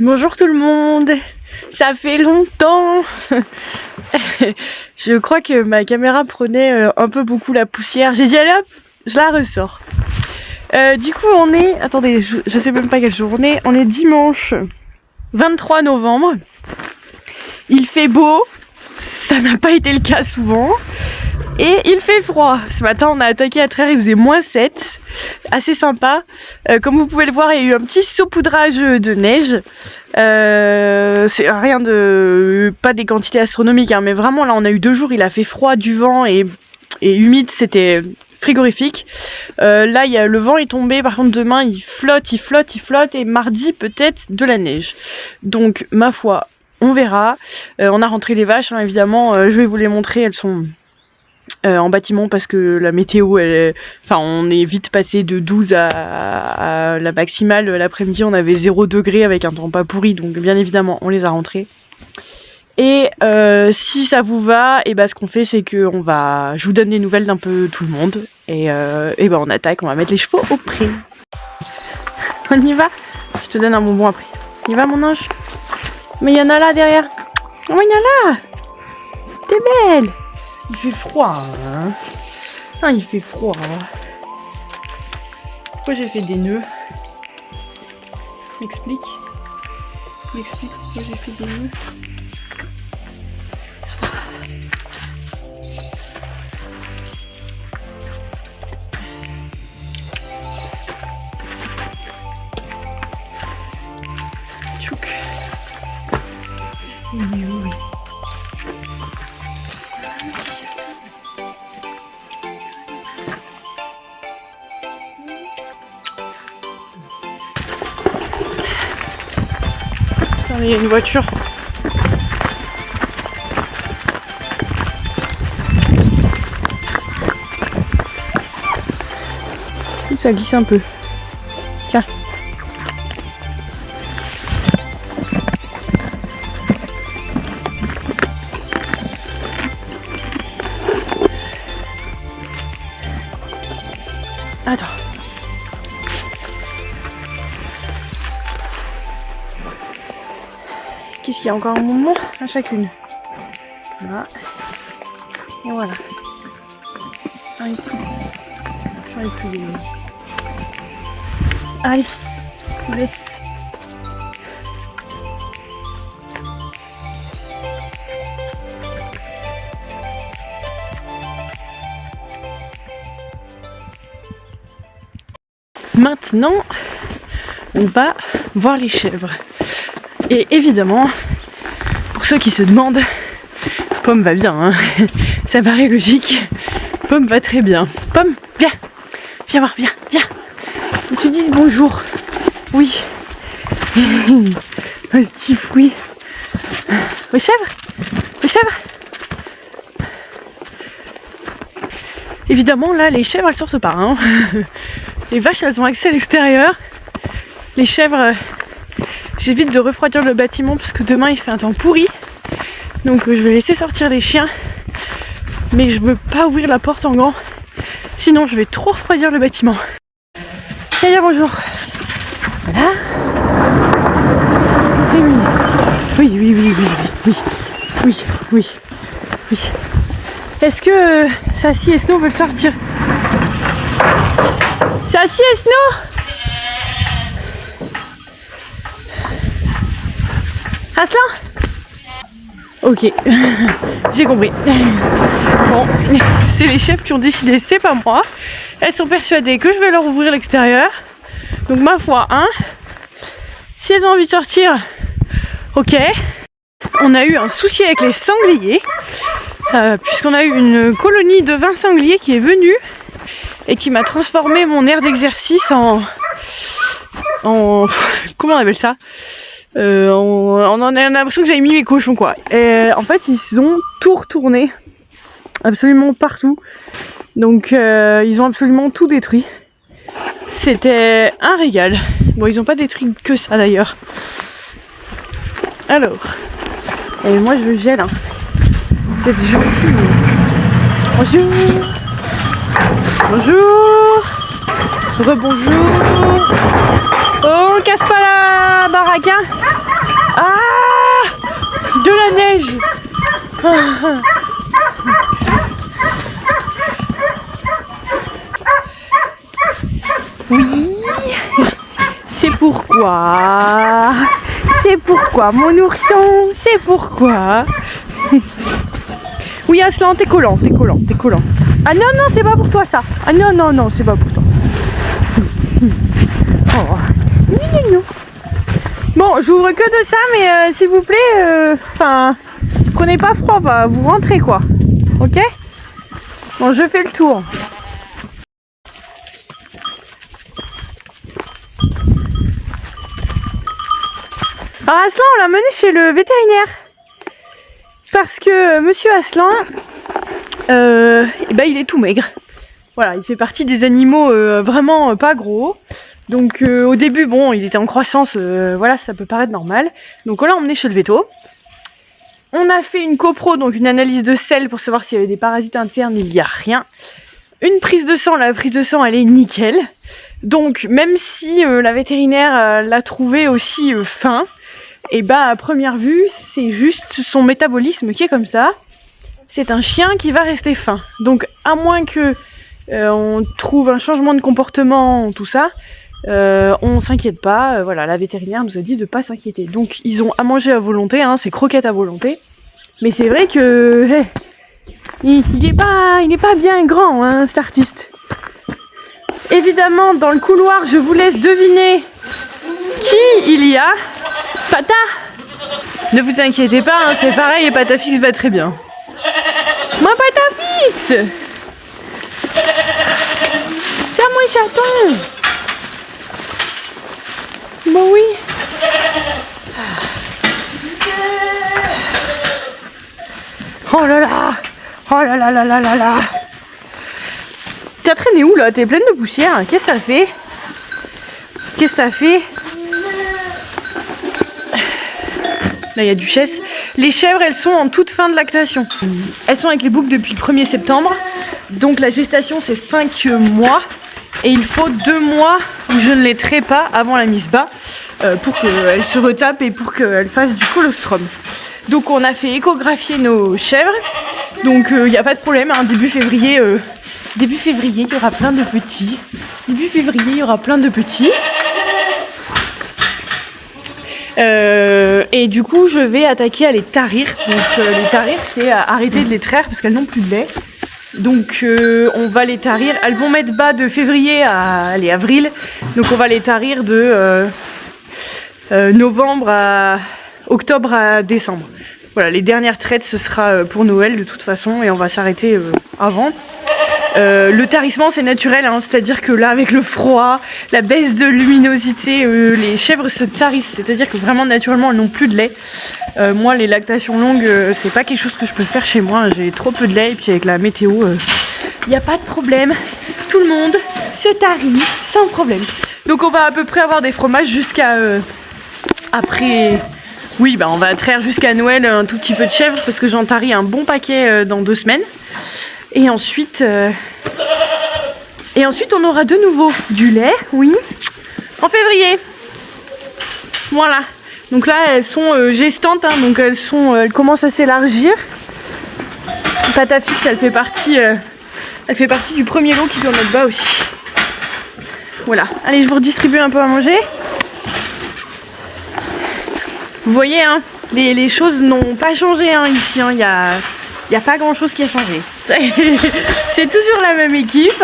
Bonjour tout le monde, ça fait longtemps. Je crois que ma caméra prenait un peu beaucoup la poussière. J'ai dit allez hop, je la ressors. Du coup on est, attendez, je sais même pas quel jour on est dimanche 23 novembre. Il fait beau, ça n'a pas été le cas souvent. Et il fait froid. Ce matin on a attaqué à 13h, il faisait -7. Assez sympa. Comme vous pouvez le voir, il y a eu un petit saupoudrage de neige. C'est rien de... pas des quantités astronomiques, hein, mais vraiment là on a eu 2 jours, il a fait froid, du vent et humide, c'était frigorifique. Là le vent est tombé, par contre demain il flotte et mardi peut-être de la neige. Donc ma foi, on verra. On a rentré les vaches, hein, évidemment, je vais vous les montrer, elles sont... en bâtiment parce que la météo, on est vite passé de 12 à la maximale. L'après-midi on avait 0 degré avec un temps pas pourri, donc bien évidemment on les a rentrés. Et si ça vous va, et ce qu'on fait c'est que je vous donne des nouvelles d'un peu tout le monde et on attaque, on va mettre les chevaux au pré. On y va. Je te donne un bonbon après. On y va mon ange. Mais il y en a là derrière. Oh, il y en a là. T'es belle. Il fait froid, hein. Ah, il fait froid. Pourquoi j'ai fait des nœuds? M'explique pourquoi j'ai fait des nœuds. Tchouk. Oui. Il y a une voiture. Ça glisse un peu. Tiens. Attends. Qu'est-ce qu'il y a encore un moment à chacune. Voilà. Et voilà. Allez, allez, je vous laisse. Maintenant, on va voir les chèvres. Et évidemment, pour ceux qui se demandent, Pomme va bien, hein. Ça paraît logique. Pomme va très bien. Pomme, viens voir, viens. Faut que tu dises bonjour. Oui. Un petit fruit. Aux chèvres. Évidemment, là, les chèvres, elles sortent pas, hein. Les vaches, elles ont accès à l'extérieur. Les chèvres... J'évite de refroidir le bâtiment parce que demain il fait un temps pourri. Donc je vais laisser sortir les chiens. Mais je veux pas ouvrir la porte en grand. Sinon je vais trop refroidir le bâtiment. Yaya, bonjour. Voilà. Oui. Est-ce que Sassy et Snow veulent sortir? Sassy et Snow? Aslan? Ok, j'ai compris. Bon, c'est les chefs qui ont décidé, c'est pas moi. Elles sont persuadées que je vais leur ouvrir l'extérieur. Donc ma foi, hein. Si elles ont envie de sortir, ok. On a eu un souci avec les sangliers. Puisqu'on a eu une colonie de 20 sangliers qui est venue et qui m'a transformé mon aire d'exercice en... Comment on appelle ça? On a l'impression que j'avais mis mes cochons, quoi. Et en fait ils ont tout retourné, absolument partout. Donc ils ont absolument tout détruit. C'était un régal. Bon, ils ont pas détruit que ça d'ailleurs. Alors, et moi je gèle, hein. C'est gentil. Bonjour. Rebonjour. Oh, on casse pas la baraque, hein. Oui, c'est pourquoi. C'est pourquoi, mon ourson, c'est pourquoi. Oui, Aslan, t'es collant, t'es collant, t'es collant. Ah non, non, c'est pas pour toi ça. Ah non, non, non, c'est pas pour toi. Oh. Mignon. Bon, j'ouvre que de ça, mais s'il vous plaît, prenez pas froid, vous rentrez quoi. Ok? Bon, je fais le tour. Alors Aslan, on l'a mené chez le vétérinaire. Parce que monsieur Aslan, il est tout maigre. Voilà, il fait partie des animaux vraiment pas gros. Donc au début, bon, il était en croissance, voilà, ça peut paraître normal. Donc on l'a emmené chez le véto. On a fait une copro, donc une analyse de sel pour savoir s'il y avait des parasites internes, il n'y a rien. Une prise de sang, la prise de sang elle est nickel. Donc même si la vétérinaire l'a trouvé aussi fin, et à première vue, c'est juste son métabolisme qui est comme ça. C'est un chien qui va rester fin. Donc à moins que on trouve un changement de comportement, tout ça, on s'inquiète pas. Voilà, la vétérinaire nous a dit de pas s'inquiéter. Donc ils ont à manger à volonté, hein, c'est croquettes à volonté. Mais c'est vrai que il est pas bien grand, hein, cet artiste. Évidemment, dans le couloir, je vous laisse deviner qui il y a. Pata! Ne vous inquiétez pas, hein, c'est pareil et Patafix va très bien. Moi Patafix! C'est moi chaton! Bon oui! Oh là là! Oh là là là là là là! T'as traîné où là? T'es pleine de poussière. Qu'est-ce que t'as fait? Qu'est-ce que t'as fait? Là, il y a Duchesse. Les chèvres, elles sont en toute fin de lactation. Elles sont avec les boucs depuis le 1er septembre. Donc la gestation, c'est 5 mois. Et il faut 2 mois où je ne les traite pas avant la mise bas pour qu'elles se retapent et pour qu'elles fassent du colostrum. Donc on a fait échographier nos chèvres. Donc il n'y a pas de problème, hein. Début février, il y aura plein de petits. Début février, il y aura plein de petits. Et du coup, je vais attaquer à les tarir. Donc les tarir, c'est arrêter de les traire parce qu'elles n'ont plus de lait. Donc on va les tarir. Elles vont mettre bas de février à avril. Donc on va les tarir de novembre à octobre à décembre. Voilà, les dernières traites, ce sera pour Noël de toute façon. Et on va s'arrêter avant. Le tarissement c'est naturel, hein, c'est-à-dire que là avec le froid, la baisse de luminosité, les chèvres se tarissent, c'est-à-dire que vraiment naturellement elles n'ont plus de lait. Moi les lactations longues c'est pas quelque chose que je peux faire chez moi, j'ai trop peu de lait et puis avec la météo il n'y a pas de problème, tout le monde se tarit sans problème. Donc on va à peu près avoir des fromages jusqu'à après, oui on va traire jusqu'à Noël un tout petit peu de chèvre parce que j'en taris un bon paquet dans 2 semaines. Et ensuite on aura de nouveau du lait, oui, en février. Voilà. Donc là, elles sont gestantes, hein, donc elles commencent à s'élargir. Patafix, elle fait partie du premier lot qui doit mettre bas aussi. Voilà. Allez, je vous redistribue un peu à manger. Vous voyez, hein, les choses n'ont pas changé hein, ici. Il n'y a pas grand chose qui a changé. C'est toujours la même équipe.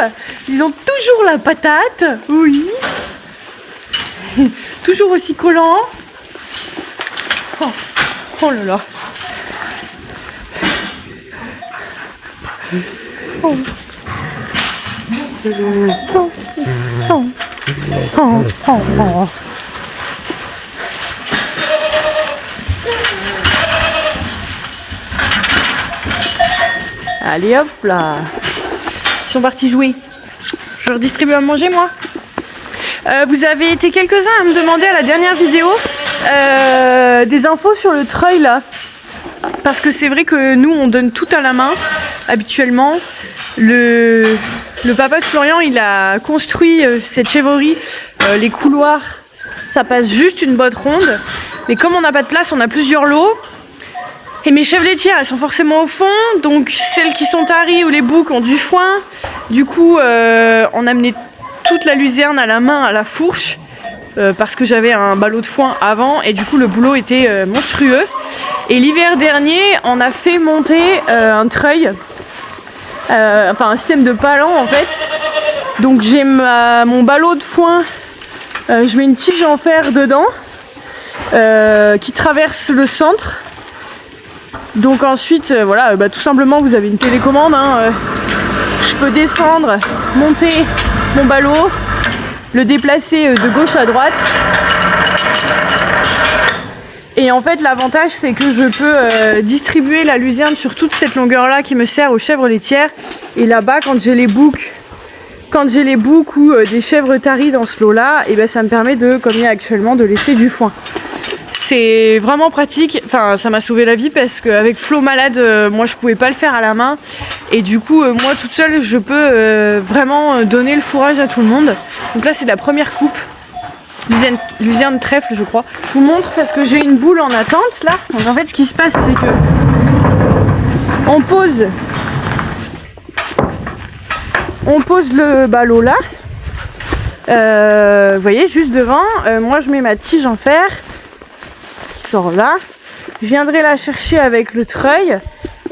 Ils ont toujours la patate. Oui. Toujours aussi collants. Oh, oh là là. Oh. Oh. Oh. Oh. Oh. Oh. Allez hop là. Ils sont partis jouer. Je redistribue à manger moi. Vous avez été quelques-uns à me demander à la dernière vidéo des infos sur le treuil là. Parce que c'est vrai que nous on donne tout à la main habituellement. Le papa de Florian il a construit cette chèvrerie, les couloirs ça passe juste une botte ronde. Mais comme on n'a pas de place, on a plusieurs lots. Et mes chèvres laitières, elles sont forcément au fond, donc celles qui sont taries ou les boucs ont du foin. Du coup, on a amené toute la luzerne à la main, à la fourche, parce que j'avais un ballot de foin avant, et du coup le boulot était monstrueux. Et l'hiver dernier, on a fait monter un treuil, enfin un système de palan en fait. Donc j'ai mon ballot de foin, je mets une tige en fer dedans, qui traverse le centre. Donc ensuite, voilà, tout simplement vous avez une télécommande, hein, je peux descendre, monter mon ballot, le déplacer de gauche à droite. Et en fait l'avantage c'est que je peux distribuer la luzerne sur toute cette longueur là qui me sert aux chèvres laitières. Et là-bas quand j'ai les boucs ou des chèvres taries dans ce lot là, et ça me permet de, comme il y a actuellement, de laisser du foin. C'est vraiment pratique, enfin ça m'a sauvé la vie parce qu'avec Flo malade, moi je pouvais pas le faire à la main. Et du coup moi toute seule je peux vraiment donner le fourrage à tout le monde. Donc là c'est la première coupe, luzerne trèfle je crois. Je vous montre parce que j'ai une boule en attente là. Donc en fait ce qui se passe c'est que on pose le ballot là. Vous voyez juste devant, moi je mets ma tige en fer sort là, je viendrai la chercher avec le treuil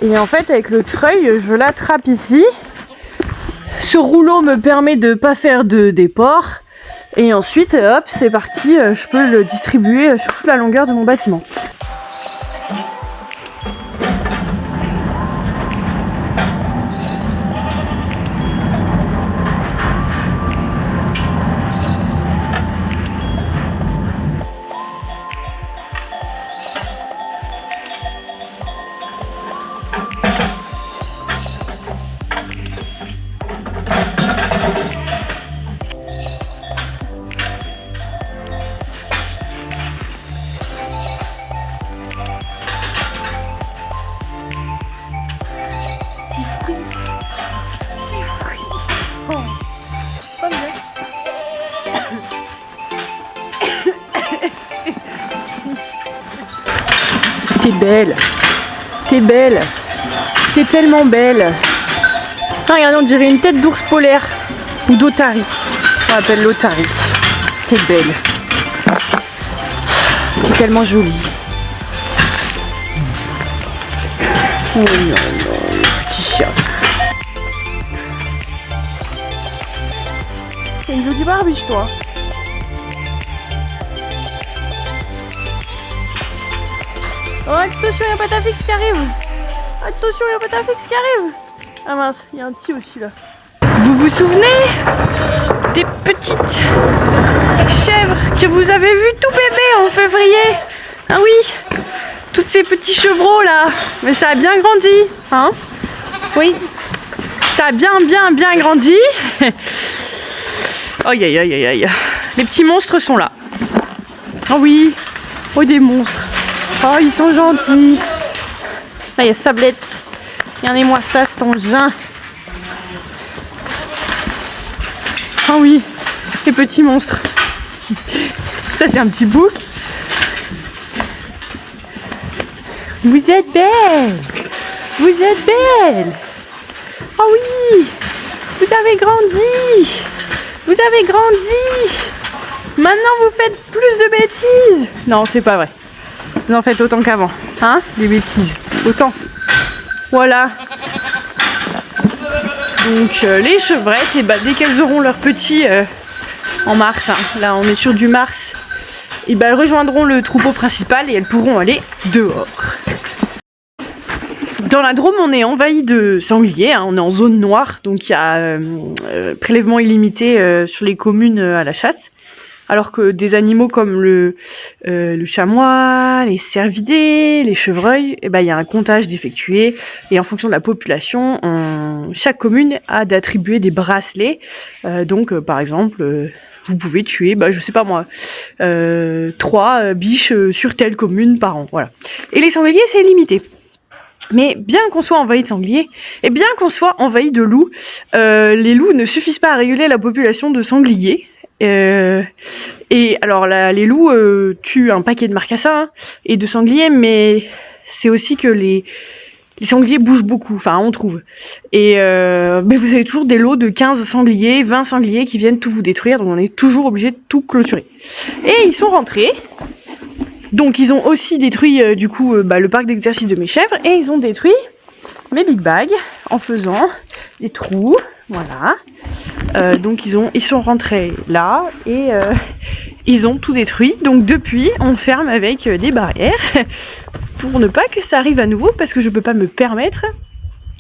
et en fait avec le treuil je l'attrape ici. Ce rouleau me permet de pas faire de déport et ensuite hop c'est parti, je peux le distribuer sur toute la longueur de mon bâtiment. T'es belle, t'es belle, t'es tellement belle. Ah, regardez, on dirait une tête d'ours polaire ou d'otarie. On l'appelle l'otarie. T'es belle. T'es tellement jolie. Oh non, non, petit chien. C'est une jolie barbiche, toi. Oh, attention, il y a Patafix qui arrive. Attention, il y a Patafix qui arrive. Ah mince, il y a un petit aussi là. Vous vous souvenez des petites chèvres que vous avez vues tout bébé en février? Ah oui, toutes ces petits chevreaux là. Mais ça a bien grandi, hein? Oui, ça a bien grandi. Aïe aïe aïe aïe aïe. Les petits monstres sont là. Ah oui, oh des monstres. Oh, ils sont gentils. Là, il y a Sablette. Regardez-moi ça, cet engin. Oh oui, les petits monstres. Ça, c'est un petit bouc. Vous êtes belle. Vous êtes belle. Oh oui, vous avez grandi. Vous avez grandi. Maintenant, vous faites plus de bêtises. Non, c'est pas vrai. Vous en faites autant qu'avant, hein? Des bêtises, autant. Voilà. Donc les chevrettes, et dès qu'elles auront leurs petits en mars, hein, là on est sur du mars, et elles rejoindront le troupeau principal et elles pourront aller dehors. Dans la Drôme, on est envahi de sangliers, hein, on est en zone noire, donc il y a prélèvement illimité sur les communes à la chasse. Alors que des animaux comme le chamois, les cervidés, les chevreuils, il y a un comptage d'effectuer et en fonction de la population, chaque commune a d'attribuer des bracelets. Donc par exemple, vous pouvez tuer, je sais pas moi, 3 biches sur telle commune par an. Voilà. Et les sangliers, c'est limité. Mais bien qu'on soit envahi de sangliers, et bien qu'on soit envahi de loups, les loups ne suffisent pas à réguler la population de sangliers. Et alors les loups tuent un paquet de marcassins et de sangliers, mais c'est aussi que les sangliers bougent beaucoup, enfin on trouve. Et mais vous avez toujours des lots de 15 sangliers, 20 sangliers qui viennent tout vous détruire, donc on est toujours obligé de tout clôturer. Et ils sont rentrés, donc ils ont aussi détruit du coup le parc d'exercice de mes chèvres, et ils ont détruit mes big bags en faisant des trous, voilà. Donc ils sont rentrés là, et ils ont tout détruit, donc depuis on ferme avec des barrières, pour ne pas que ça arrive à nouveau, parce que je peux pas me permettre.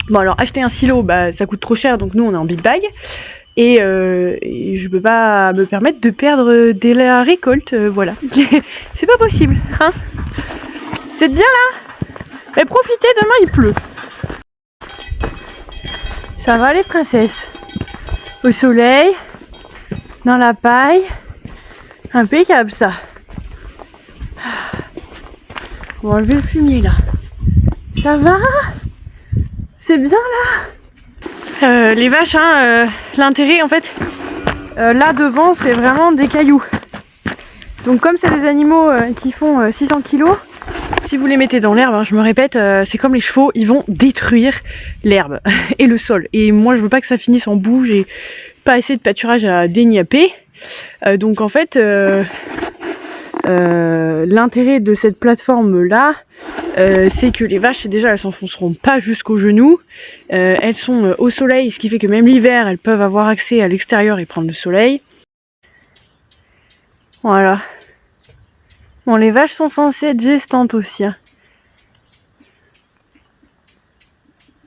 Bon alors acheter un silo, ça coûte trop cher, donc nous on est en big bag, et je peux pas me permettre de perdre de la récolte, voilà. C'est pas possible, hein. Vous êtes bien là? Mais profitez, demain il pleut. Ça va les princesses? Au soleil, dans la paille, impeccable ça. On va enlever le fumier là. Ça va? C'est bien là? Les vaches, l'intérêt en fait, là devant c'est vraiment des cailloux. Donc comme c'est des animaux qui font 600 kg, si vous les mettez dans l'herbe, je me répète, c'est comme les chevaux, ils vont détruire l'herbe et le sol. Et moi je veux pas que ça finisse en boue, j'ai pas assez de pâturage à dégnapper. Donc en fait, l'intérêt de cette plateforme là, c'est que les vaches déjà elles s'enfonceront pas jusqu'aux genoux, elles sont au soleil, ce qui fait que même l'hiver elles peuvent avoir accès à l'extérieur et prendre le soleil. Voilà. Bon, les vaches sont censées être gestantes aussi, hein.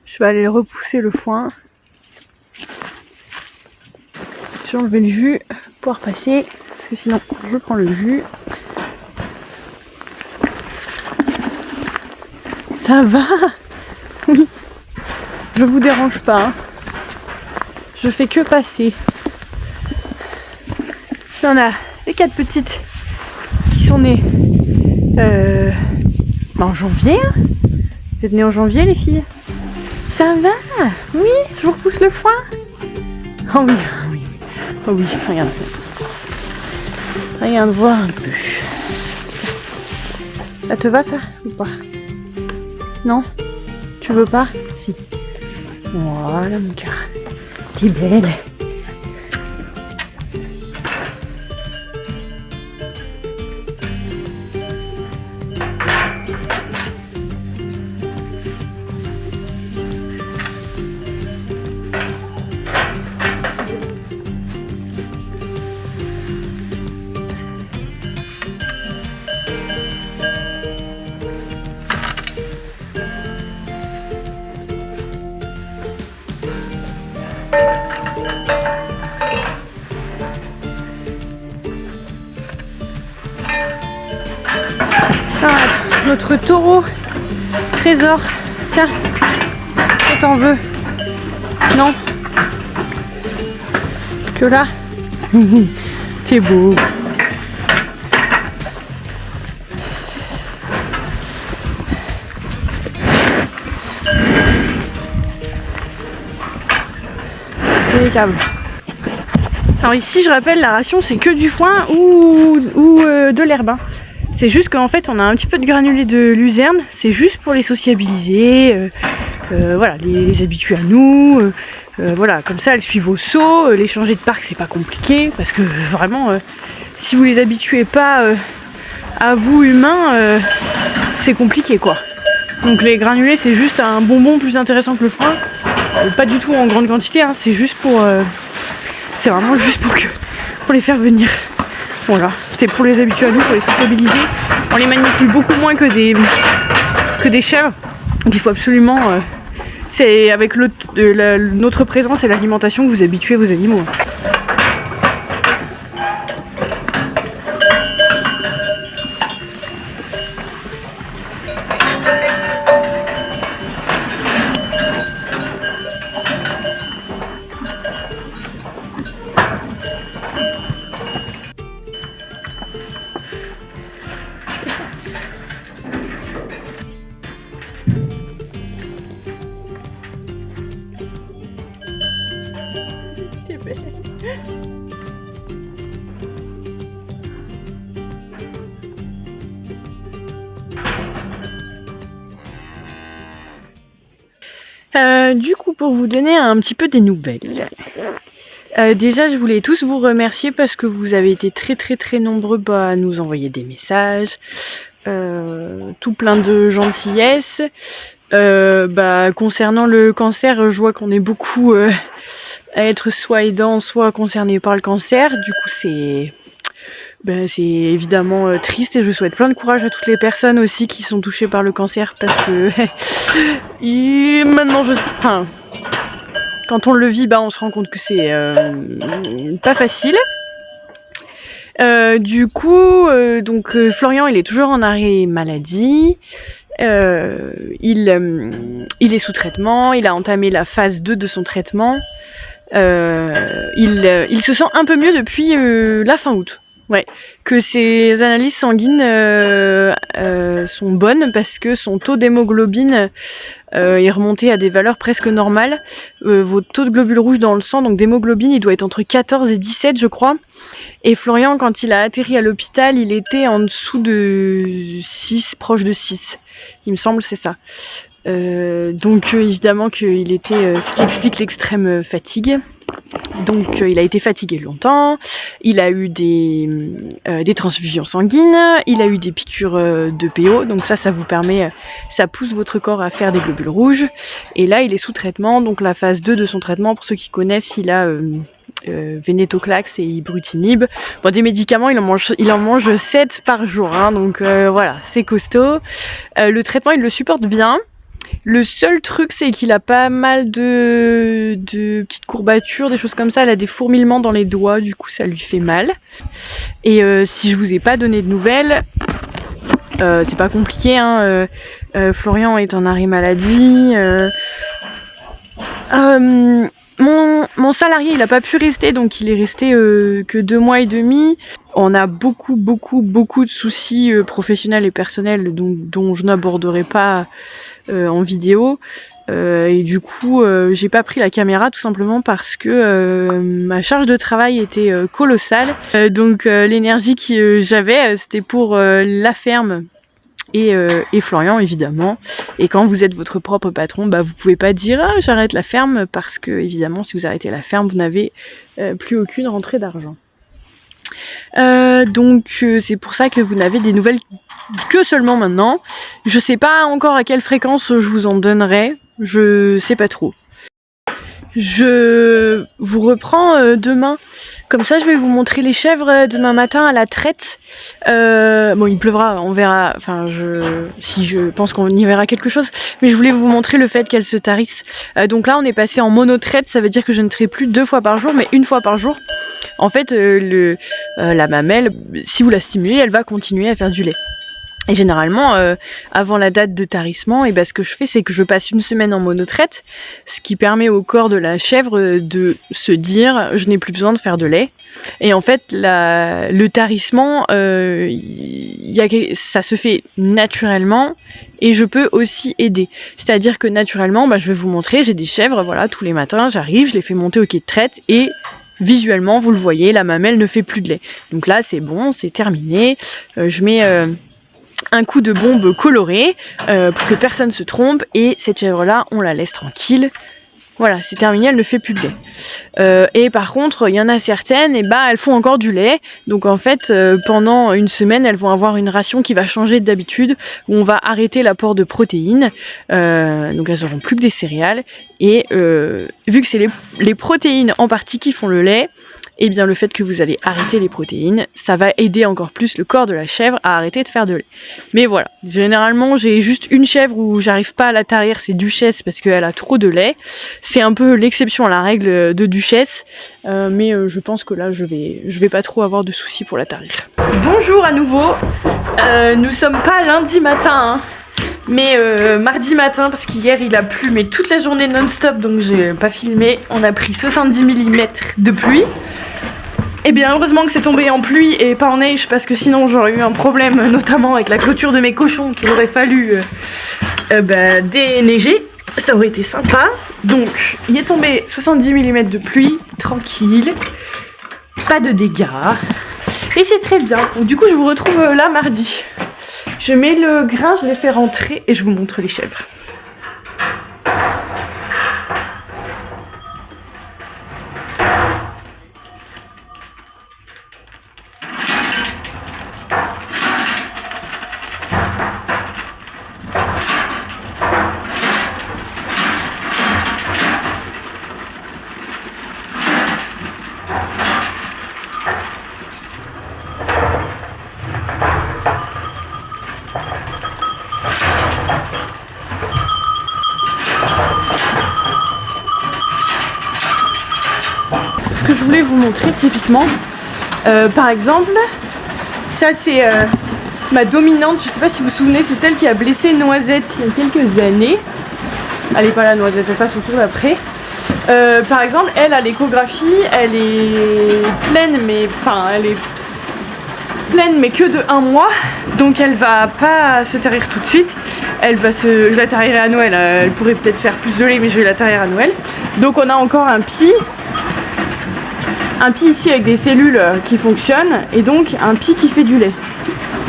Je vais aller repousser le foin. Je vais enlever le jus pour pouvoir passer, parce que sinon je prends le jus. Ça va? Oui. Je vous dérange pas, hein. Je fais que passer. Il y en a les 4 petites qui sont nées en janvier. Hein. Vous êtes nées en janvier les filles? Ça va? Oui, je vous repousse le foin. Oh oui, oui. Oh oui, regarde. Regarde voir un peu. Ça te va ça ou pas? Non? Tu veux pas? Si. Voilà mon cœur. T'es belle. Ah, notre taureau trésor. Tiens, que t'en veux? Non? Que là? T'es beau. Impeccable. Alors ici je rappelle, la ration c'est que du foin ou de l'herbe, hein. C'est juste qu'en fait on a un petit peu de granulés de luzerne, c'est juste pour les sociabiliser, voilà, les habituer à nous, voilà, comme ça elles suivent au saut, les changer de parc c'est pas compliqué, parce que vraiment si vous les habituez pas à vous humains, c'est compliqué quoi. Donc les granulés c'est juste un bonbon plus intéressant que le foin, pas du tout en grande quantité, hein, c'est juste pour... c'est vraiment juste pour les faire venir. Voilà, c'est pour les habituer à nous, pour les sociabiliser. On les manipule beaucoup moins que des chèvres. Donc il faut absolument... c'est avec notre présence et l'alimentation que vous habituez vos animaux. T'es belle. Du coup, pour vous donner un petit peu des nouvelles, déjà je voulais tous vous remercier parce que vous avez été très nombreux à nous envoyer des messages, tout plein de gentillesse. Concernant le cancer, je vois qu'on est beaucoup à être soit aidant, soit concerné par le cancer. Du coup c'est évidemment triste et je souhaite plein de courage à toutes les personnes aussi qui sont touchées par le cancer parce que maintenant quand on le vit, on se rend compte que c'est pas facile. Florian il est toujours en arrêt maladie. Il est sous traitement, il a entamé la phase 2 de son traitement. Il se sent un peu mieux depuis la fin août. Ouais, que ses analyses sanguines sont bonnes parce que son taux d'hémoglobine est remonté à des valeurs presque normales. Votre taux de globules rouges dans le sang, donc d'hémoglobine, il doit être entre 14 et 17 je crois. Et Florian, quand il a atterri à l'hôpital, il était en dessous de 6, proche de 6. Il me semble c'est ça. Évidemment qu'il était, ce qui explique l'extrême fatigue. Donc il a été fatigué longtemps, il a eu des transfusions sanguines, il a eu des piqûres de PO, donc ça vous permet, ça pousse votre corps à faire des globules rouges. Et là il est sous traitement, donc la phase 2 de son traitement, pour ceux qui connaissent, il a Vénétoclax et Ibrutinib. Bon, des médicaments, il en mange 7 par jour, hein, donc voilà, c'est costaud. Le traitement il le supporte bien. Le seul truc, c'est qu'il a pas mal de petites courbatures, des choses comme ça. Il a des fourmillements dans les doigts, du coup ça lui fait mal. Et si je vous ai pas donné de nouvelles, c'est pas compliqué, hein. Florian est en arrêt maladie. Mon salarié, il a pas pu rester, donc il est resté que 2 mois et demi. On a beaucoup de soucis professionnels et personnels dont je n'aborderai pas en vidéo. Et du coup, j'ai pas pris la caméra tout simplement parce que ma charge de travail était colossale. L'énergie que j'avais, c'était pour la ferme. Et Florian évidemment. Et quand vous êtes votre propre patron, vous pouvez pas dire j'arrête la ferme parce que évidemment si vous arrêtez la ferme vous n'avez plus aucune rentrée d'argent. C'est pour ça que vous n'avez des nouvelles que seulement maintenant. Je sais pas encore à quelle fréquence je vous en donnerai, je sais pas trop. Je vous reprends demain. Comme ça, je vais vous montrer les chèvres demain matin à la traite. Il pleuvra, on verra. Si je pense qu'on y verra quelque chose. Mais je voulais vous montrer le fait qu'elles se tarissent. Donc là, on est passé en monotraite. Ça veut dire que je ne traite plus 2 fois par jour, mais 1 fois par jour. En fait, la mamelle, si vous la stimulez, elle va continuer à faire du lait. Et généralement, avant la date de tarissement, ce que je fais, c'est que je passe 1 semaine en monotraite, ce qui permet au corps de la chèvre de se dire « je n'ai plus besoin de faire de lait ». Et en fait, le tarissement, ça se fait naturellement et je peux aussi aider. C'est-à-dire que naturellement, je vais vous montrer, j'ai des chèvres, voilà, tous les matins, j'arrive, je les fais monter au quai de traite et visuellement, vous le voyez, la mamelle ne fait plus de lait. Donc là, c'est bon, c'est terminé. Je mets un coup de bombe coloré pour que personne se trompe et cette chèvre là on la laisse tranquille. Voilà, c'est terminé, elle ne fait plus de lait. Et par contre, il y en a certaines, elles font encore du lait. Donc en fait, pendant 1 semaine, elles vont avoir une ration qui va changer d'habitude, où on va arrêter l'apport de protéines. Donc elles n'auront plus que des céréales. Et vu que c'est les protéines en partie qui font le lait, le fait que vous allez arrêter les protéines, ça va aider encore plus le corps de la chèvre à arrêter de faire de lait. Mais voilà, généralement j'ai juste une chèvre où j'arrive pas à la tarir, c'est Duchesse parce qu'elle a trop de lait. C'est un peu l'exception à la règle de Duchesse, mais je pense que là je vais pas trop avoir de soucis pour la tarir. Bonjour à nouveau, nous sommes pas lundi matin, hein. Mais mardi matin, parce qu'hier il a plu mais toute la journée non-stop, donc j'ai pas filmé. On a pris 70 mm de pluie. Et bien heureusement que c'est tombé en pluie et pas en neige, parce que sinon j'aurais eu un problème, notamment avec la clôture de mes cochons qu'il aurait fallu déneiger. Ça aurait été sympa. Donc il est tombé 70 mm de pluie, tranquille, pas de dégâts. Et c'est très bien. Donc du coup je vous retrouve là mardi. Je mets le grain, je les fais rentrer et je vous montre les chèvres. voulais vous montrer typiquement. Par exemple, ça c'est ma dominante, je sais pas si vous vous souvenez, c'est celle qui a blessé Noisette il y a quelques années. Elle est pas là Noisette, elle passe au tour d'après. Par exemple, elle à l'échographie, elle est pleine mais que de 1 mois, donc elle va pas se tarir tout de suite. Je la tarirai à Noël, elle pourrait peut-être faire plus de lait mais je vais la tarir à Noël. Donc on a encore un pis ici avec des cellules qui fonctionnent et donc un pis qui fait du lait.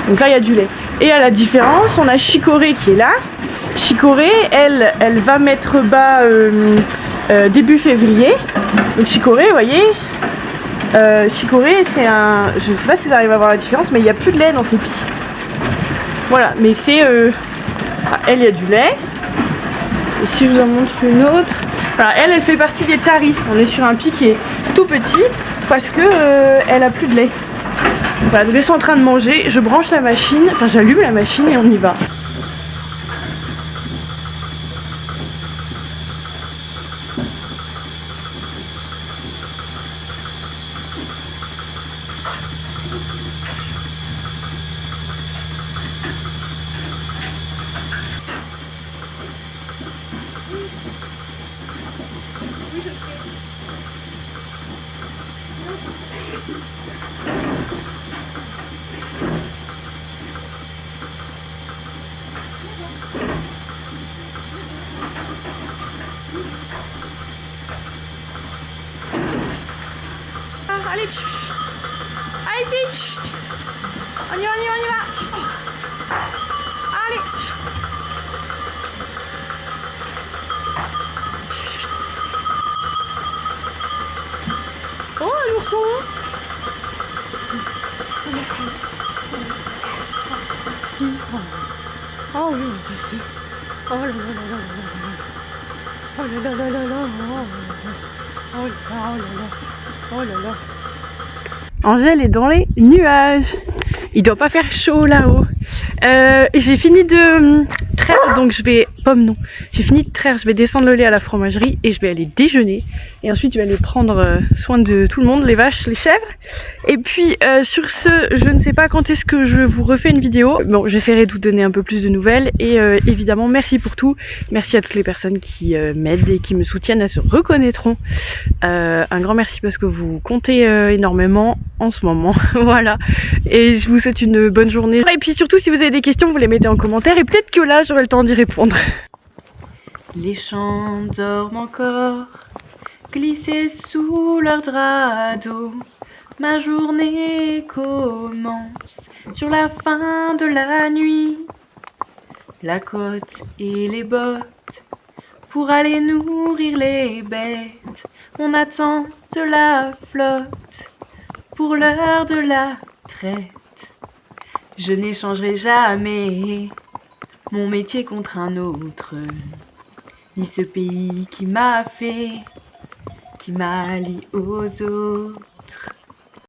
Donc là il y a du lait. Et à la différence, on a Chicorée qui est là. Chicorée, elle va mettre bas début février. Donc Chicorée, vous voyez, Chicorée c'est un... Je sais pas si vous arrivez à voir la différence, mais il n'y a plus de lait dans ses pis. Voilà, mais c'est... elle, il y a du lait. Et si je vous en montre une autre... Voilà, elle fait partie des taris. On est sur un pis qui est tout petit parce que elle a plus de lait. Voilà, donc elles sont en train de manger. Je branche la machine, enfin j'allume la machine et on y va. Allez, allez, vite. On y va, on y va, on y va. Allez. Oh, l'ourson. Oh oui, ça c'est. Oh là là là là là. Oh là là là là là. Oh là là là. Oh là là. Angèle est dans les nuages. Il doit pas faire chaud là-haut. J'ai fini de traire, donc je vais... Pomme non. J'ai fini de traire, je vais descendre le lait à la fromagerie et je vais aller déjeuner. Et ensuite je vais aller prendre soin de tout le monde, les vaches, les chèvres. Et puis sur ce, je ne sais pas quand est-ce que je vous refais une vidéo. Bon, j'essaierai de vous donner un peu plus de nouvelles. Et évidemment, merci pour tout. Merci à toutes les personnes qui m'aident et qui me soutiennent, elles se reconnaîtront. Un grand merci parce que vous comptez énormément en ce moment. Voilà. Et je vous souhaite une bonne journée. Et puis surtout, si vous avez des questions, vous les mettez en commentaire. Et peut-être que là, j'aurai le temps d'y répondre. Les champs dorment encore, glissés sous leur drap d'eau. Ma journée commence sur la fin de la nuit. La côte et les bottes pour aller nourrir les bêtes. On attend de la flotte pour l'heure de la traite. Je n'échangerai jamais mon métier contre un autre, ni ce pays qui m'a fait, qui m'a lié aux autres.